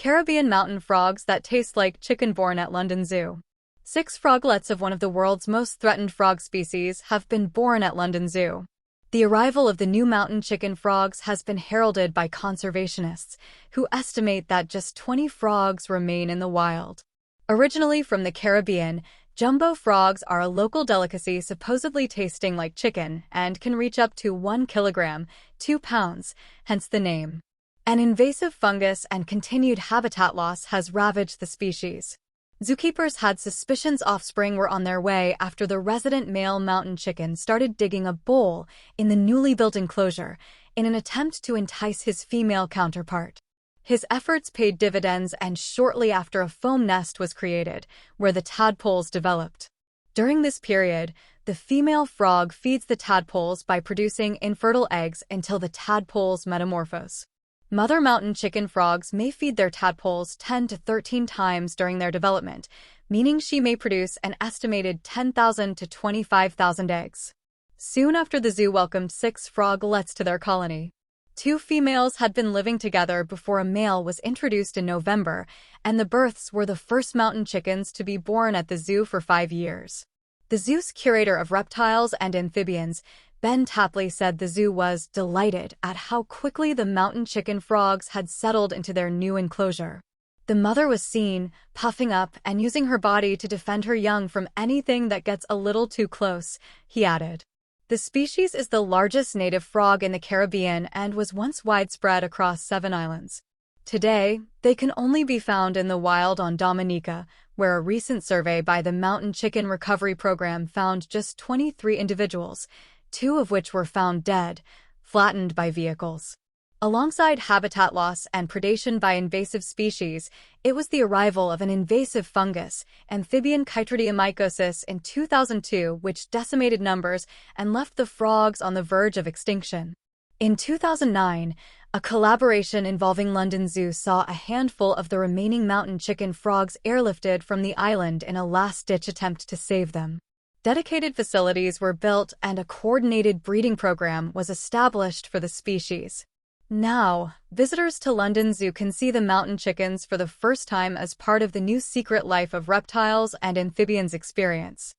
Caribbean mountain frogs that taste like chicken born at London Zoo. 6 froglets of one of the world's most threatened frog species have been born at London Zoo. The arrival of the new mountain chicken frogs has been heralded by conservationists, who estimate that just 20 frogs remain in the wild. Originally from the Caribbean, jumbo frogs are a local delicacy supposedly tasting like chicken and can reach up to 1 kilogram, 2 pounds, hence the name. An invasive fungus and continued habitat loss has ravaged the species. Zookeepers had suspicions offspring were on their way after the resident male mountain chicken started digging a bowl in the newly built enclosure in an attempt to entice his female counterpart. His efforts paid dividends, and shortly after a foam nest was created, where the tadpoles developed. During this period, the female frog feeds the tadpoles by producing infertile eggs until the tadpoles metamorphose. Mother mountain chicken frogs may feed their tadpoles 10 to 13 times during their development, meaning she may produce an estimated 10,000 to 25,000 eggs. Soon after the zoo welcomed 6 froglets to their colony. 2 females had been living together before a male was introduced in November, and the births were the first mountain chickens to be born at the zoo for 5 years. The zoo's curator of reptiles and amphibians, Ben Tapley, said the zoo was delighted at how quickly the mountain chicken frogs had settled into their new enclosure. The mother was seen, puffing up and using her body to defend her young from anything that gets a little too close, he added. The species is the largest native frog in the Caribbean and was once widespread across 7 islands. Today, they can only be found in the wild on Dominica, where a recent survey by the Mountain Chicken Recovery Program found just 23 individuals, 2 of which were found dead, flattened by vehicles. Alongside habitat loss and predation by invasive species, it was the arrival of an invasive fungus, amphibian Chytridiomycosis, in 2002 which decimated numbers and left the frogs on the verge of extinction. In 2009, a collaboration involving London Zoo saw a handful of the remaining mountain chicken frogs airlifted from the island in a last-ditch attempt to save them. Dedicated facilities were built and a coordinated breeding program was established for the species. Now, visitors to London Zoo can see the mountain chickens for the first time as part of the new Secret Life of Reptiles and Amphibians experience.